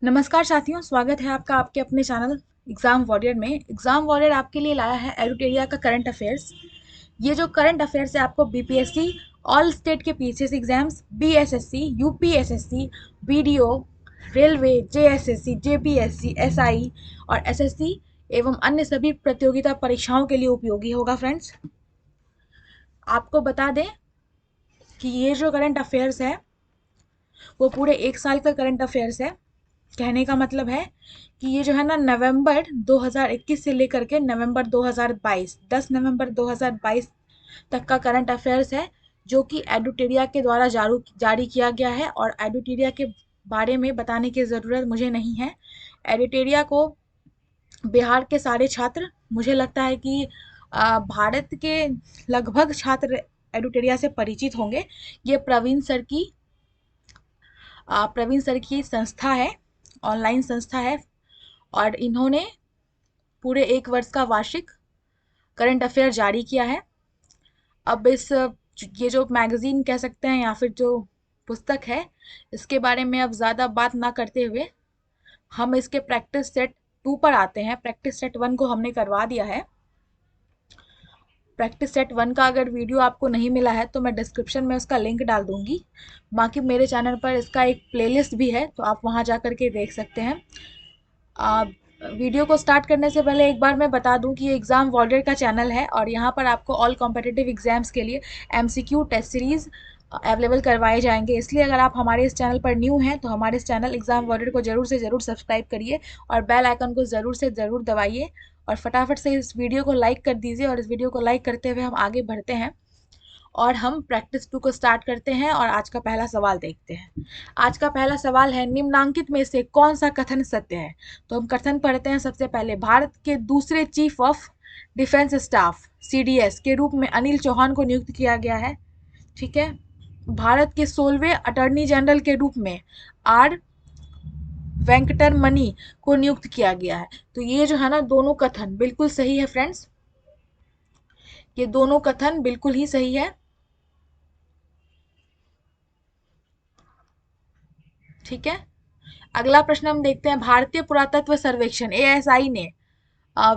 नमस्कार साथियों, स्वागत है आपका आपके अपने चैनल एग्ज़ाम वॉरियर में। एग्ज़ाम वॉरियर आपके लिए लाया है एडुटेरिया का करंट अफेयर्स। ये जो करंट अफेयर्स है आपको बीपीएससी, ऑल स्टेट के PCS exams, BSSC, UPSSC, BDO, railway, JSSC, JPSC, SI और एसएससी एवं अन्य सभी प्रतियोगिता परीक्षाओं के लिए उपयोगी होगा। फ्रेंड्स, आपको बता दें कि ये जो करंट अफेयर्स है वो पूरे 1 साल का करंट अफेयर्स है। कहने का मतलब है कि ये जो है ना, नवंबर 2021 से लेकर के नवंबर 2022, 10 नवंबर 2022 तक का करंट अफेयर्स है, जो कि एडुटेरिया के द्वारा जारी किया गया है। और एडुटेरिया के बारे में बताने की ज़रूरत मुझे नहीं है। एडुटेरिया को बिहार के सारे छात्र, मुझे लगता है कि भारत के लगभग छात्र एडुटेरिया से परिचित होंगे। ये प्रवीण सर की संस्था है, ऑनलाइन संस्था है, और इन्होंने पूरे 1 वर्ष का वार्षिक करंट अफेयर जारी किया है। अब ये जो मैगजीन कह सकते हैं या फिर जो पुस्तक है, इसके बारे में अब ज़्यादा बात ना करते हुए हम इसके प्रैक्टिस सेट 2 पर आते हैं। प्रैक्टिस सेट 1 को हमने करवा दिया है। प्रैक्टिस सेट 1 का अगर वीडियो आपको नहीं मिला है तो मैं डिस्क्रिप्शन में उसका लिंक डाल दूंगी। बाकी मेरे चैनल पर इसका एक प्लेलिस्ट भी है, तो आप वहाँ जा कर के देख सकते हैं। वीडियो को स्टार्ट करने से पहले एक बार मैं बता दूं कि ये एग्ज़ाम वॉरियर का चैनल है और यहाँ पर आपको ऑल कॉम्पिटिटिव एग्जाम्स के लिए एमसीक्यू टेस्ट सीरीज़ अवेलेबल करवाए जाएंगे। इसलिए अगर आप हमारे इस चैनल पर न्यू हैं तो हमारे इस चैनल एग्ज़ाम वॉरियर को ज़रूर से ज़रूर सब्सक्राइब करिए और बेल आइकन को ज़रूर से ज़रूर दबाइए और फटाफट से इस वीडियो को लाइक कर दीजिए। और इस वीडियो को लाइक करते हुए हम आगे बढ़ते हैं और हम प्रैक्टिस 2 को स्टार्ट करते हैं और आज का पहला सवाल देखते हैं। आज का पहला सवाल है, निम्नांकित में से कौन सा कथन सत्य है? तो हम कथन पढ़ते हैं। सबसे पहले, भारत के दूसरे chief of defence staff CDS के रूप में अनिल चौहान को नियुक्त किया गया है। ठीक है। भारत के 16वें अटॉर्नी जनरल के रूप में आर वेंकटरमणि को नियुक्त किया गया है। तो ये जो है ना, दोनों कथन बिल्कुल सही है फ्रेंड्स। ये दोनों कथन बिल्कुल ही सही है। ठीक है। अगला प्रश्न हम देखते हैं, भारतीय पुरातत्व सर्वेक्षण एएसआई ने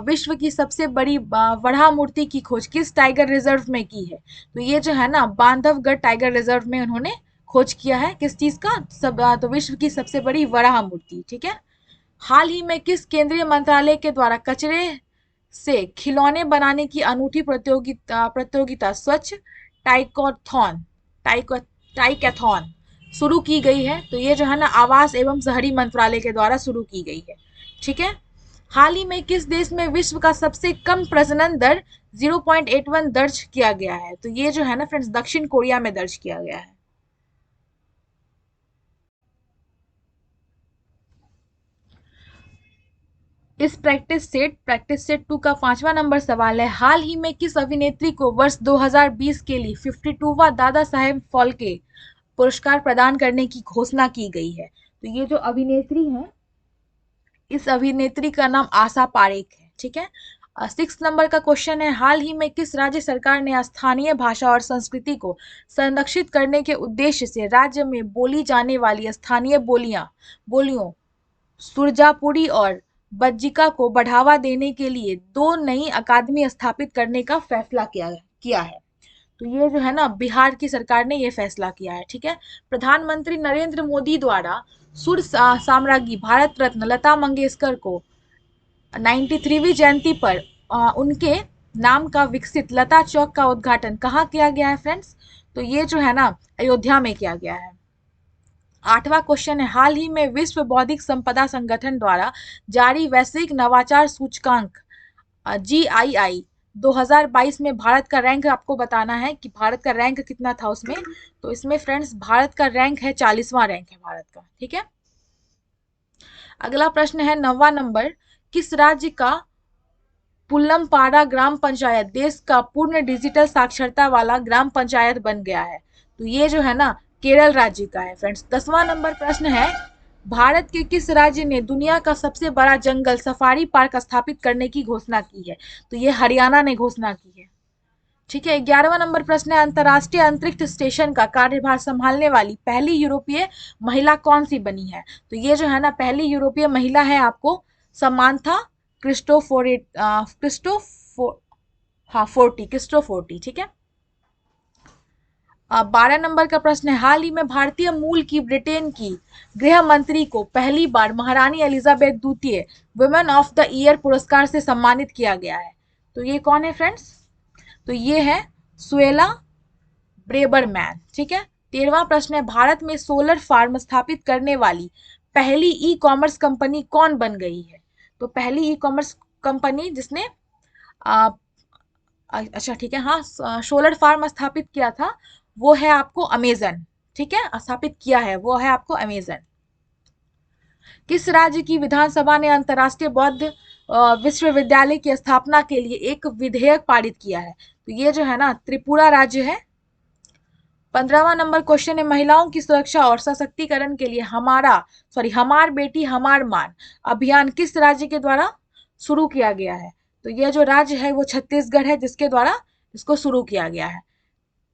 विश्व की सबसे बड़ी वराह मूर्ति की खोज किस टाइगर रिजर्व में की है? तो ये जो है ना, बांधवगढ़ टाइगर रिजर्व में उन्होंने खोज किया है। किस चीज का? तो विश्व की सबसे बड़ी वराह मूर्ति। ठीक है। हाल ही में किस केंद्रीय मंत्रालय के द्वारा कचरे से खिलौने बनाने की अनूठी प्रतियोगिता स्वच्छ टाइकोथॉन टाइकैथॉन शुरू की गई है? तो ये जो है ना, आवास एवं शहरी मंत्रालय के द्वारा शुरू की गई है। ठीक है। हाल ही में किस देश में विश्व का सबसे कम प्रजनन दर 0.81 दर्ज किया गया है? तो ये जो है ना फ्रेंड्स, दक्षिण कोरिया में दर्ज किया गया है। इस प्रैक्टिस सेट 2 का 5वां नंबर सवाल है, हाल ही में किस अभिनेत्री को वर्ष 2020 के लिए 52वां दादा साहेब फाल्के पुरस्कार प्रदान करने की घोषणा की गई है? तो ये जो अभिनेत्री है, इस अभिनेत्री का नाम आशा पारेख है। ठीक है। 6 नंबर का क्वेश्चन है, हाल ही में किस राज्य सरकार ने स्थानीय भाषा और संस्कृति को संरक्षित करने के उद्देश्य से राज्य में बोली जाने वाली स्थानीय बोलियों सुरजापुरी और बज्जिका को बढ़ावा देने के लिए 2 नई अकादमी स्थापित करने का फैसला किया है? तो ये जो है ना, बिहार की सरकार ने ये फैसला किया है। ठीक है। प्रधानमंत्री नरेंद्र मोदी द्वारा सुर साम्राज्ञी भारत रत्न लता मंगेशकर को 93वीं जयंती पर उनके नाम का विकसित लता चौक का उद्घाटन कहाँ किया गया है फ्रेंड्स? तो ये जो है ना, अयोध्या में किया गया है। 8वां क्वेश्चन है, हाल ही में विश्व बौद्धिक संपदा संगठन द्वारा जारी वैश्विक नवाचार सूचकांक GII 2022 में भारत का रैंक आपको बताना है कि भारत का रैंक कितना था उसमें। तो इसमें फ्रेंड्स, भारत का रैंक है 40वां रैंक है भारत का। ठीक है। अगला प्रश्न है 9वां नंबर, किस राज्य का पुल्लमपाड़ा ग्राम पंचायत देश का पूर्ण डिजिटल साक्षरता वाला ग्राम पंचायत बन गया है? तो ये जो है ना, केरल राज्य का है फ्रेंड्स। 10वां नंबर प्रश्न है, भारत के किस राज्य ने दुनिया का सबसे बड़ा जंगल सफारी पार्क स्थापित करने की घोषणा की है? तो ये हरियाणा ने घोषणा की है। ठीक है। 11वां नंबर प्रश्न है, अंतर्राष्ट्रीय अंतरिक्ष स्टेशन का कार्यभार संभालने वाली पहली यूरोपीय महिला कौन सी बनी है? तो ये जो है ना पहली यूरोपीय महिला है आपको समांथा क्रिस्टोफोरे क्रिस्टोफो हाँ फोर्टी क्रिस्टोफोर्टी। ठीक है। 12 नंबर का प्रश्न है, हाल ही में भारतीय मूल की ब्रिटेन की गृह मंत्री को पहली बार महारानी एलिजाबेथ द्वितीय वुमेन ऑफ द ईयर पुरस्कार से सम्मानित किया गया है। तो ये कौन है फ्रेंड्स? तो ये है सुएला ब्रेबरमैन। ठीक है। 13वां प्रश्न है, भारत में सोलर फार्म स्थापित करने वाली पहली ई कॉमर्स कंपनी कौन बन गई है? तो पहली ई कॉमर्स कंपनी जिसने आ, अच्छा ठीक है, हाँ, सोलर फार्म स्थापित किया था वो है आपको अमेजन। ठीक है, स्थापित किया है वो है आपको अमेजन। किस राज्य की विधानसभा ने अंतर्राष्ट्रीय बौद्ध विश्वविद्यालय की स्थापना के लिए एक विधेयक पारित किया है? तो ये जो है ना त्रिपुरा राज्य है। 15वां नंबर क्वेश्चन है, महिलाओं की सुरक्षा और सशक्तिकरण के लिए हमार बेटी हमार मान अभियान किस राज्य के द्वारा शुरू किया गया है? तो यह जो राज्य है वो छत्तीसगढ़ है जिसके द्वारा इसको शुरू किया गया है।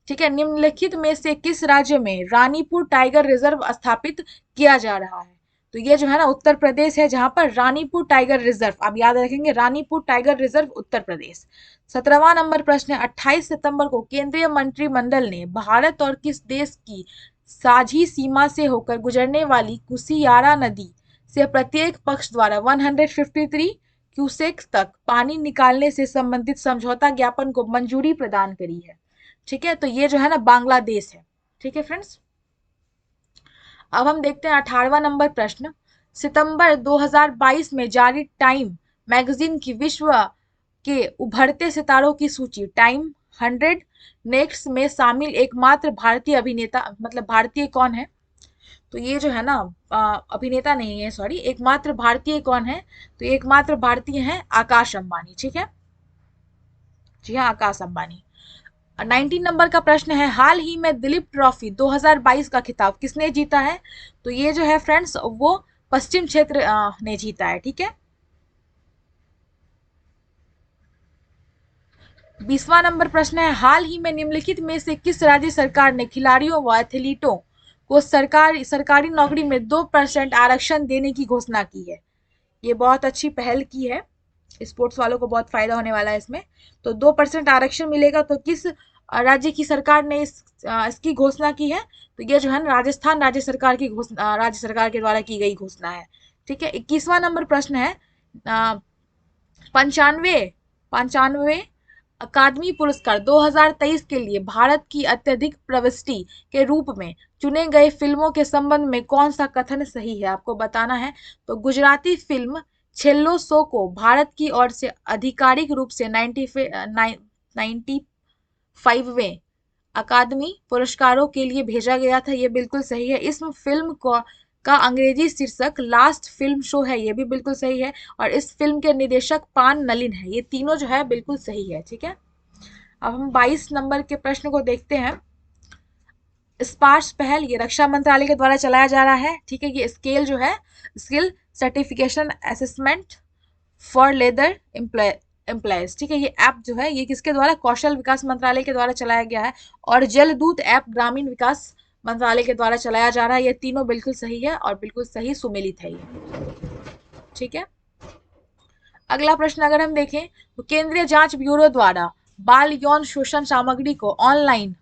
ठीक है। निम्नलिखित में से किस राज्य में रानीपुर टाइगर रिजर्व स्थापित किया जा रहा है? तो ये जो है ना उत्तर प्रदेश है जहां पर रानीपुर टाइगर रिजर्व, आप याद रखेंगे Ranipur tiger reserve Uttar Pradesh. 17वां number प्रश्न है, 28 सितंबर को केंद्रीय मंत्रिमंडल ने भारत और किस देश की साझी सीमा से होकर गुजरने वाली कुशियारा नदी से प्रत्येक पक्ष द्वारा 153 क्यूसेक तक पानी निकालने से संबंधित समझौता ज्ञापन को मंजूरी प्रदान करी है? ठीक है। तो ये जो है ना बांग्लादेश है। ठीक है फ्रेंड्स। अब हम देखते हैं 18वां नंबर प्रश्न, सितंबर 2022 में जारी टाइम मैगजीन की विश्व के उभरते सितारों की सूची टाइम 100 नेक्स्ट में शामिल एकमात्र भारतीय अभिनेता मतलब भारतीय कौन है? तो ये जो है ना अभिनेता नहीं है, सॉरी, एकमात्र भारतीय कौन है? तो एकमात्र भारतीय है आकाश अंबानी। ठीक है, जी हाँ, आकाश अंबानी। 19 नंबर का प्रश्न है, हाल ही में दिलीप ट्रॉफी 2022 का खिताब किसने जीता है? तो ये जो है फ्रेंड्स वो पश्चिम क्षेत्र ने जीता है। ठीक है। 20वां नंबर प्रश्न है, हाल ही में निम्नलिखित में से किस राज्य सरकार ने खिलाड़ियों व एथलीटों को सरकारी नौकरी में 2% आरक्षण देने की घोषणा की है? ये बहुत अच्छी पहल की है, स्पोर्ट्स वालों को बहुत फायदा होने वाला है इसमें। तो 2% आरक्षण मिलेगा। तो किस राज्य की सरकार ने इसकी घोषणा की है? तो ये जो है ना राजस्थान राज्य सरकार की घोषणा, राज्य सरकार के द्वारा की गई घोषणा है। ठीक है। 21वां नंबर प्रश्न है, पंचानवे पंचानवे अकादमी पुरस्कार 2023 के लिए भारत की अत्यधिक प्रविष्टि के रूप में चुने गए फिल्मों के संबंध में कौन सा कथन सही है आपको बताना है। तो गुजराती फिल्म छेल्लो सो को भारत की ओर से आधिकारिक रूप से 95वें अकादमी पुरस्कारों के लिए भेजा गया था, ये बिल्कुल सही है। इस फिल्म को का अंग्रेजी शीर्षक लास्ट फिल्म शो है, ये भी बिल्कुल सही है। और इस फिल्म के निर्देशक पान नलिन है, ये तीनों जो है बिल्कुल सही है। ठीक है। अब हम 22 नंबर के प्रश्न को देखते हैं। स्पार्श पहल ये रक्षा मंत्रालय के द्वारा चलाया जा रहा है। ठीक है। ये स्केल जो है skill certification assessment for leather employees. ठीक है। ये ऐप जो है ये किसके द्वारा, कौशल विकास मंत्रालय के द्वारा चलाया गया है। और जलदूत ऐप ग्रामीण विकास मंत्रालय के द्वारा चलाया जा रहा है। ये तीनों बिल्कुल सही है और बिल्कुल सही सुमेलित है ये। ठीक है। अगला प्रश्न अगर हम देखें तो केंद्रीय जांच ब्यूरो द्वारा बाल यौन शोषण सामग्री को ऑनलाइन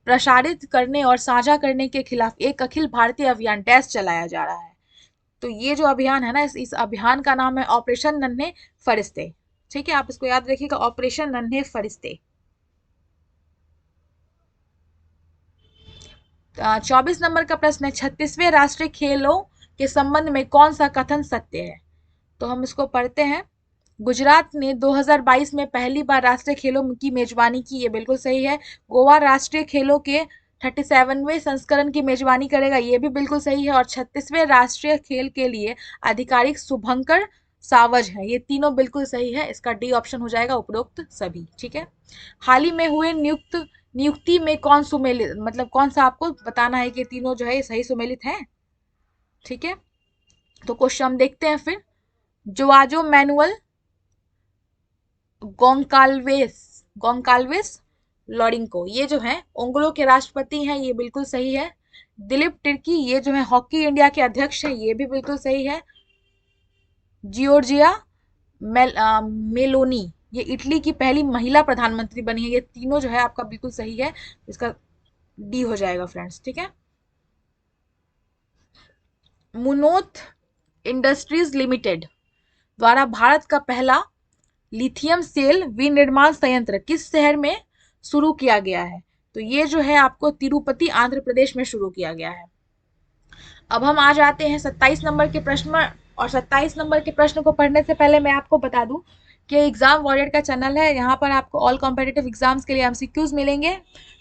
प्रसारित करने और साझा करने के खिलाफ एक अखिल भारतीय अभियान डैश चलाया जा रहा है। तो ये जो अभियान है ना इस अभियान का नाम है ऑपरेशन नन्हे फरिश्ते। ठीक है, आप इसको याद रखिएगा, ऑपरेशन नन्हे फरिश्ते। 24 नंबर का प्रश्न है, 36वें राष्ट्रीय खेलों के संबंध में कौन सा कथन सत्य है? तो हम इसको पढ़ते हैं। गुजरात ने 2022 में पहली बार राष्ट्रीय खेलों की मेजबानी की, ये बिल्कुल सही है। गोवा राष्ट्रीय खेलों के 37वें संस्करण की मेजबानी करेगा, ये भी बिल्कुल सही है। और 36वें राष्ट्रीय खेल के लिए आधिकारिक शुभंकर सावज है, ये तीनों बिल्कुल सही है। इसका डी ऑप्शन हो जाएगा उपरोक्त सभी। ठीक है। हाल ही में हुए नियुक्ति में कौन सुमेलित, मतलब कौन सा आपको बताना है कि तीनों जो है सही सुमेलित हैं। ठीक है। तो क्वेश्चन हम देखते हैं फिर। जोआजो मैनुअल गोंकाल्वेस लॉरिंको ये जो है ओंगोलो के राष्ट्रपति हैं, ये बिल्कुल सही है। दिलीप तिर्की ये जो है हॉकी इंडिया के अध्यक्ष हैं, ये भी बिल्कुल सही है। जियोर्जिया मेलोनी ये इटली की पहली महिला प्रधानमंत्री बनी है। ये तीनों जो है आपका बिल्कुल सही है, इसका डी हो जाएगा फ्रेंड्स, ठीक है। मुनोथ इंडस्ट्रीज लिमिटेड द्वारा भारत का पहला लिथियम सेल विनिर्माण संयंत्र किस शहर में शुरू किया गया है? तो ये जो है आपको तिरुपति आंध्र प्रदेश में शुरू किया गया है। अब हम आ जाते हैं 27 नंबर के प्रश्न में, और 27 नंबर के प्रश्न को पढ़ने से पहले मैं आपको बता दूं कि एग्जाम वॉरियर का चैनल है, यहाँ पर आपको ऑल कॉम्पिटिटिव एग्जाम्स के लिए एमसीक्यूज मिलेंगे,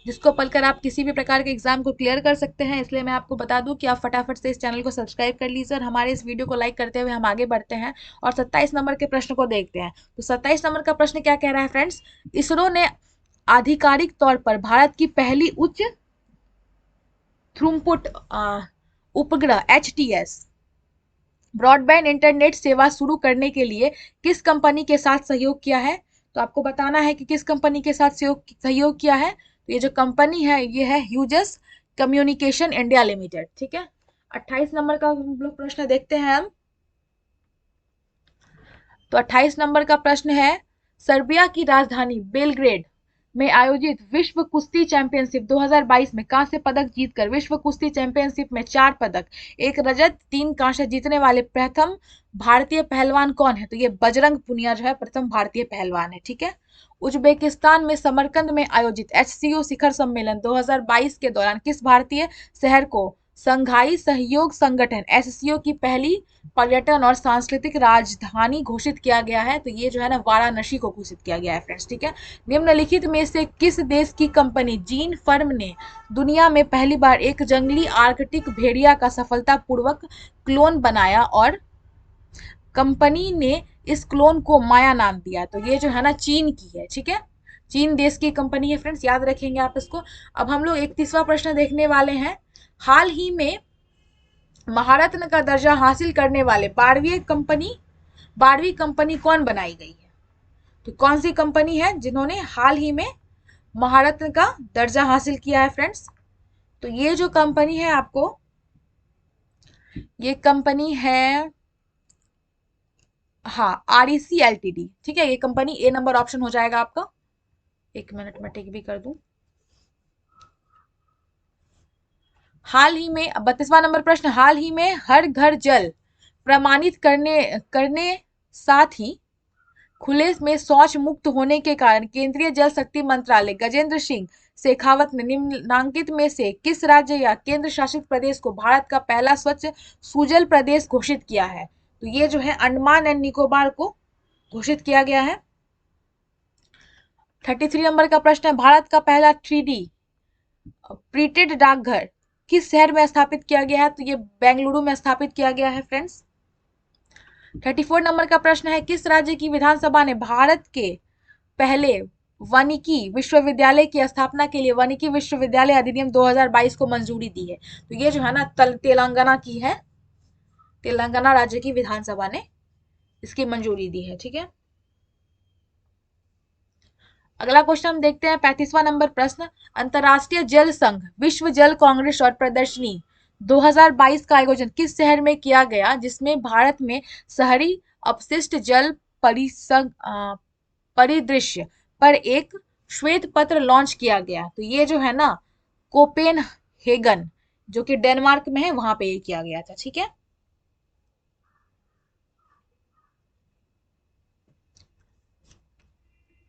जिसको पढ़कर आप किसी भी प्रकार के एग्जाम को क्लियर कर सकते हैं। इसलिए मैं आपको बता दूं कि आप फटाफट से इस चैनल को सब्सक्राइब कर लीजिए और हमारे इस वीडियो को लाइक करते हुए हम आगे बढ़ते हैं और 27 नंबर के प्रश्न को देखते हैं। तो 27 नंबर का प्रश्न क्या कह रहा है फ्रेंड्स? इसरो ने आधिकारिक तौर पर भारत की पहली उच्च थ्रूपुट उपग्रह HTS ब्रॉडबैंड इंटरनेट सेवा शुरू करने के लिए किस कंपनी के साथ सहयोग किया है? तो आपको बताना है कि किस कंपनी के साथ सहयोग किया है। तो ये जो कंपनी है ये है ह्यूजेस कम्युनिकेशन इंडिया लिमिटेड, ठीक है। 28 नंबर का हम लोग प्रश्न देखते हैं हम। तो 28 नंबर का प्रश्न है, सर्बिया की राजधानी बेलग्रेड में आयोजित विश्व कुश्ती चैंपियनशिप 2022 में कांस्य पदक जीतकर विश्व कुश्ती चैंपियनशिप में 4 पदक, 1 रजत 3 कांस्य जीतने वाले प्रथम भारतीय पहलवान कौन है? तो ये बजरंग पुनिया जो है प्रथम भारतीय पहलवान है, ठीक है। उज्बेकिस्तान में समरकंद में आयोजित HCO शिखर सम्मेलन 2022 के दौरान किस भारतीय शहर को संघाई सहयोग संगठन SCO की पहली पर्यटन और सांस्कृतिक राजधानी घोषित किया गया है? तो ये जो है ना वाराणसी को घोषित किया गया है फ्रेंड्स, ठीक है। निम्नलिखित में से किस देश की कंपनी जीन फर्म ने दुनिया में पहली बार एक जंगली आर्कटिक भेड़िया का सफलतापूर्वक क्लोन बनाया और कंपनी ने इस क्लोन को माया नाम दिया? तो ये जो है ना चीन की है, ठीक है। चीन देश की कंपनी है फ्रेंड्स, याद रखेंगे आप इसको। अब हम लोग 31वां प्रश्न देखने वाले हैं। हाल ही में महारत्न का दर्जा हासिल करने वाले 12वीं कंपनी कौन बनाई गई है? तो कौन सी कंपनी है जिन्होंने हाल ही में महारत्न का दर्जा हासिल किया है फ्रेंड्स? तो ये जो कंपनी है आपको, ये कंपनी है हाँ REC LTD, ठीक है। ये कंपनी A नंबर ऑप्शन हो जाएगा आपका। एक मिनट में टिक भी कर दूं। हाल ही में 32वां नंबर प्रश्न, हाल ही में हर घर जल प्रमाणित करने साथ ही खुले में शौच मुक्त होने के कारण केंद्रीय जल शक्ति मंत्रालय गजेंद्र सिंह शेखावत ने निम्नांकित में से किस राज्य या केंद्र शासित प्रदेश को भारत का पहला स्वच्छ सुजल प्रदेश घोषित किया है? तो ये जो है अंडमान एंड निकोबार को घोषित किया गया है। 33 नंबर का प्रश्न है, भारत का पहला 3D प्रीटेड डाकघर किस शहर में स्थापित किया गया है? तो ये बेंगलुरु में स्थापित किया गया है फ्रेंड्स। 34 नंबर का प्रश्न है, किस राज्य की विधानसभा ने भारत के पहले वानिकी विश्वविद्यालय की स्थापना के लिए वानिकी विश्वविद्यालय अधिनियम 2022 को मंजूरी दी है? तो ये जो है ना तेलंगाना की है, तेलंगाना राज्य की विधानसभा ने इसकी मंजूरी दी है, ठीक है। अगला क्वेश्चन हम देखते हैं 35वां नंबर प्रश्न, अंतरराष्ट्रीय जल संघ विश्व जल कांग्रेस और प्रदर्शनी 2022 का आयोजन किस शहर में किया गया जिसमें भारत में शहरी अपशिष्ट जल परिदृश्य पर एक श्वेत पत्र लॉन्च किया गया? तो ये जो है ना कोपेनहेगन जो कि डेनमार्क में है, वहां पे ये किया गया था, ठीक है।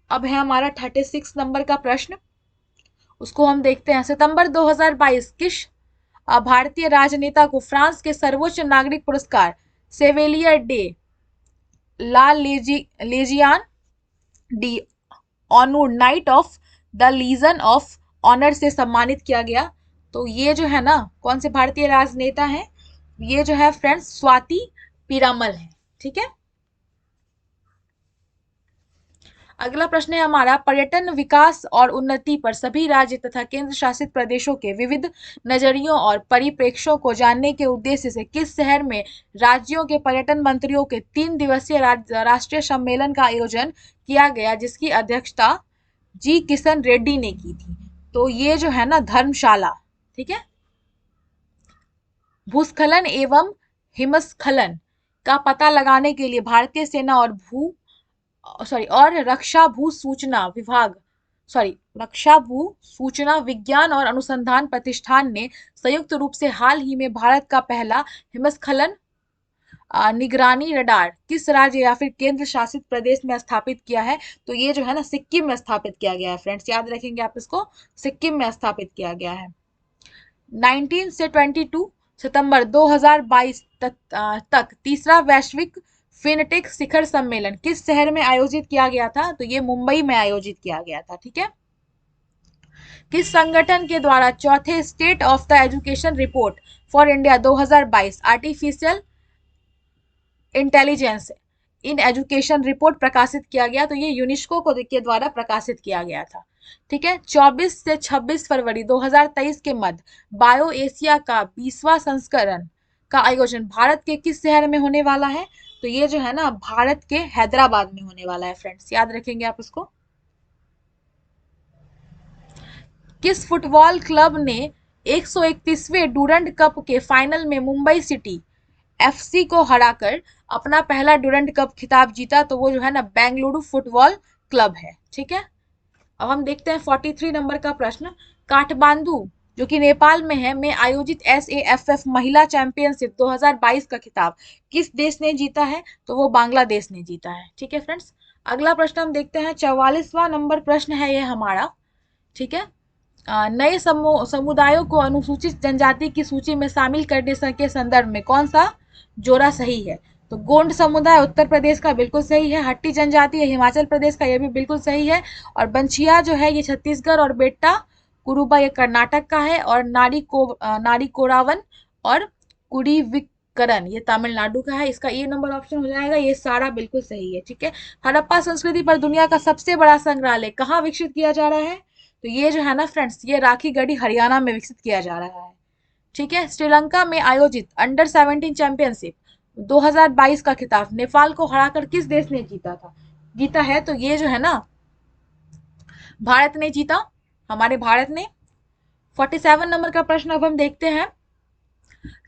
अब है हमारा 36 नंबर का प्रश्न, उसको हम देखते हैं। सितंबर 2022 किस भारतीय राजनेता को फ्रांस के सर्वोच्च नागरिक पुरस्कार Chevalier de la Legion d'honneur knight of the Legion of Honour से सम्मानित किया गया? तो ये जो है ना कौन से भारतीय राजनेता हैं? ये जो है फ्रेंड्स स्वाति पीरामल है, ठीक है। अगला प्रश्न है हमारा, पर्यटन विकास और उन्नति पर सभी राज्य तथा केंद्र शासित प्रदेशों के विविध नजरियों और परिप्रेक्ष्यों को जानने के उद्देश्य से किस शहर में राज्यों के पर्यटन मंत्रियों के 3 दिवसीय राष्ट्रीय सम्मेलन का आयोजन किया गया जिसकी अध्यक्षता जी किशन रेड्डी ने की थी। तो ये जो है ना धर्मशाला, ठीक है। भूस्खलन एवं हिमस्खलन का पता लगाने के लिए भारतीय सेना और रक्षा भू सूचना विभाग, रक्षा भू सूचना विज्ञान और अनुसंधान प्रतिष्ठान ने संयुक्त रूप से हाल ही में भारत का पहला हिमस्खलन निगरानी रडार किस राज्य या फिर केंद्र शासित प्रदेश में स्थापित किया है? तो ये जो है ना सिक्किम में स्थापित किया गया है फ्रेंड्स, याद रखेंगे आप इसको, सिक्किम में स्थापित किया गया है। 19 से 22 सितंबर 2022 तक तीसरा वैश्विक फिनटेक शिखर सम्मेलन किस शहर में आयोजित किया गया था? तो ये मुंबई में आयोजित किया गया था, ठीक है। किस संगठन के द्वारा चौथे state of the education report for India 2022 artificial intelligence in education report प्रकाशित किया गया? तो ये यूनेस्को को के द्वारा प्रकाशित किया गया था, ठीक है। 24 से 26 फरवरी 2023 के मध्य बायो एशिया का 20वां संस्करण का आयोजन भारत के किस शहर में होने वाला है? तो ये जो है ना भारत के हैदराबाद में होने वाला है फ्रेंड्स, याद रखेंगे आप इसको। किस फुटबॉल क्लब ने 131वें डूरंड कप के फाइनल में मुंबई सिटी एफसी को हराकर अपना पहला डूरंड कप खिताब जीता? तो वो जो है ना बेंगलुरु फुटबॉल क्लब है, ठीक है। अब हम देखते हैं 43 नंबर का प्रश्न। काठमांडू जो कि नेपाल में है में आयोजित SAFF महिला चैंपियनशिप 2022 का खिताब किस देश ने जीता है? तो वो बांग्लादेश ने जीता है, ठीक है फ्रेंड्स। अगला प्रश्न हम देखते हैं 44वां नंबर प्रश्न है ये हमारा, ठीक है। नए समुदायों को अनुसूचित जनजाति की सूची में शामिल करने के संदर्भ में कौन सा जोड़ा सही है? तो गोंड समुदाय उत्तर प्रदेश का बिल्कुल सही है, हट्टी जनजाति है हिमाचल प्रदेश का, ये भी बिल्कुल सही है, और बंछिया जो है ये छत्तीसगढ़, और बेट्टा कुरुबा ये कर्नाटक का है, और नारी कोरावन और कुड़ीविक्करन ये तमिलनाडु का है। इसका ए नंबर ऑप्शन हो जाएगा, ये सारा बिल्कुल सही है, ठीक है। हड़प्पा संस्कृति पर दुनिया का सबसे बड़ा संग्रहालय कहाँ विकसित किया जा रहा है? तो ये जो है ना फ्रेंड्स ये राखीगढ़ी हरियाणा में विकसित किया जा रहा है, ठीक है। श्रीलंका में आयोजित अंडर 17 चैंपियनशिप 2022 का खिताब नेपाल को हराकर किस देश ने जीता है? तो ये जो है ना भारत ने जीता, हमारे भारत ने। 47 नंबर का प्रश्न अब हम देखते हैं।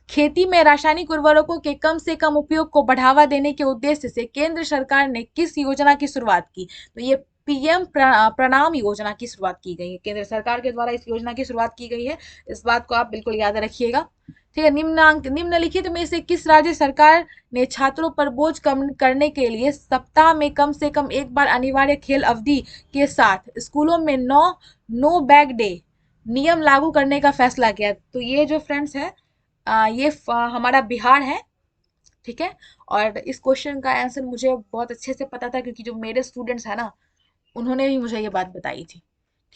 खेती में रासायनिक उर्वरकों के कम से कम उपयोग को बढ़ावा देने के उद्देश्य से केंद्र सरकार ने किस योजना की शुरुआत की? तो ये पीएम प्रणाम योजना की शुरुआत की गई है, केंद्र सरकार के द्वारा इस योजना की शुरुआत की गई है, इस बात को आप बिल्कुल याद रखिएगा, ठीक है। निम्नलिखित में से किस राज्य सरकार ने छात्रों पर बोझ कम करने के लिए सप्ताह में कम से कम एक बार अनिवार्य खेल अवधि के साथ स्कूलों में नो बैग डे नियम लागू करने का फैसला किया? तो ये जो फ्रेंड्स है हमारा बिहार है, ठीक है। और इस क्वेश्चन का आंसर मुझे बहुत अच्छे से पता था क्योंकि जो मेरे स्टूडेंट्स हैं ना उन्होंने भी मुझे ये बात बताई थी,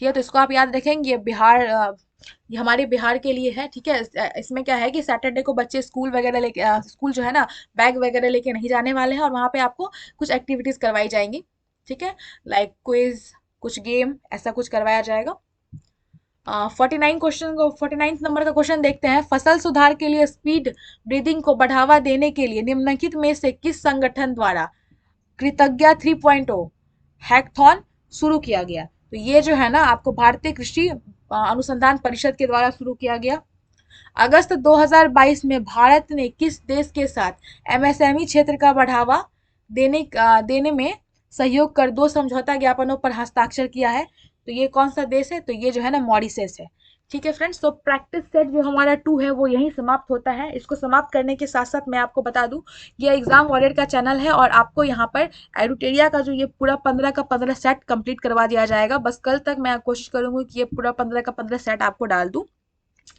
ठीक है। तो इसको आप याद रखेंगे, ये हमारे बिहार के लिए है, ठीक है। इसमें क्या है कि सैटरडे को बच्चे स्कूल वगैरह लेके स्कूल जो है ना बैग वगैरह लेके नहीं जाने वाले हैं, और वहाँ पे आपको कुछ एक्टिविटीज करवाई जाएंगी, ठीक है, लाइक क्विज, कुछ गेम, ऐसा कुछ करवाया जाएगा। 49 नंबर का क्वेश्चन देखते हैं। फसल सुधार के लिए स्पीड ब्रीदिंग को बढ़ावा देने के लिए निम्नलिखित में से किस संगठन द्वारा कृतज्ञता 3.0 हैकथॉन शुरू किया गया? तो ये जो है ना आपको भारतीय कृषि अनुसंधान परिषद के द्वारा शुरू किया गया। अगस्त 2022 में भारत ने किस देश के साथ एमएसएमई क्षेत्र का बढ़ावा देने में सहयोग कर 2 समझौता ज्ञापनों पर हस्ताक्षर किया है? तो ये कौन सा देश है? तो ये जो है ना मॉरिशस है, ठीक है फ्रेंड्स। तो प्रैक्टिस सेट जो हमारा 2 है वो यहीं समाप्त होता है। इसको समाप्त करने के साथ साथ मैं आपको बता दूं ये एग्जाम वॉरियर का चैनल है, और आपको यहाँ पर एडुटेरिया का जो ये पूरा 15 का 15 सेट कंप्लीट करवा दिया जाएगा। बस कल तक मैं कोशिश करूंगी कि ये पूरा 15 का 15 सेट आपको डाल दूं,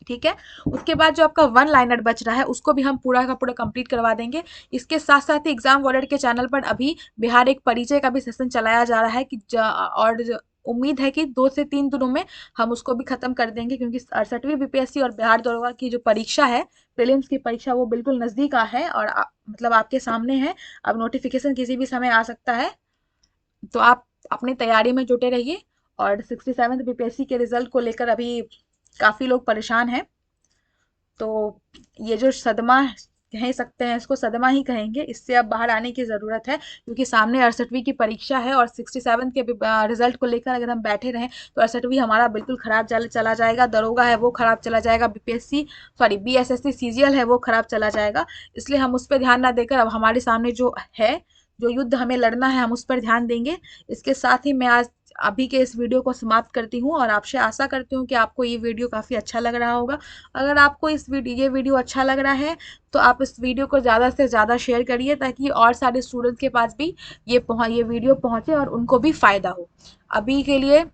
ठीक है। उसके बाद जो आपका 1 लाइनर बच रहा है उसको भी हम पूरा का पूरा कंप्लीट करवा देंगे। इसके साथ साथ ही एग्जाम वॉरियर के चैनल पर अभी बिहार एक परिचय का भी सेशन चलाया जा रहा है उम्मीद है कि 2 से 3 दिनों में हम उसको भी खत्म कर देंगे, क्योंकि 68वीं बीपीएससी और बिहार दरोगा की जो परीक्षा है प्रीलिम्स की परीक्षा वो बिल्कुल नजदीक है, और मतलब आपके सामने है। अब नोटिफिकेशन किसी भी समय आ सकता है, तो आप अपनी तैयारी में जुटे रहिए। और 67th बीपीएससी के रिजल्ट को लेकर अभी काफी लोग परेशान हैं, तो ये जो सदमा कह सकते हैं, इसको सदमा ही कहेंगे। इससे अब बाहर आने की ज़रूरत है, क्योंकि सामने 68वीं की परीक्षा है और 67 के रिजल्ट को लेकर अगर हम बैठे रहें तो 68वीं हमारा बिल्कुल खराब चला जाएगा। दरोगा है वो खराब चला जाएगा, बीपीएससी सॉरी बीएसएससी सीजीएल है वो खराब चला जाएगा। इसलिए हम उस पर ध्यान ना देकर अब हमारे सामने जो है, जो युद्ध हमें लड़ना है, हम उस पर ध्यान देंगे। इसके साथ ही मैं आज अभी के इस वीडियो को समाप्त करती हूँ और आपसे आशा करती हूँ कि आपको ये वीडियो काफ़ी अच्छा लग रहा होगा। अगर आपको ये वीडियो अच्छा लग रहा है तो आप इस वीडियो को ज़्यादा से ज़्यादा शेयर करिए, ताकि और सारे स्टूडेंट्स के पास भी ये वीडियो पहुँचे और उनको भी फ़ायदा हो। अभी के लिए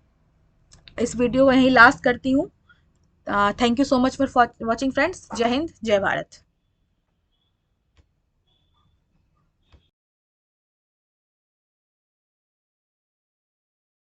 इस वीडियो को यहीं लास्ट करती हूँ। Thank you so much for watching friends. जय हिंद, जय भारत।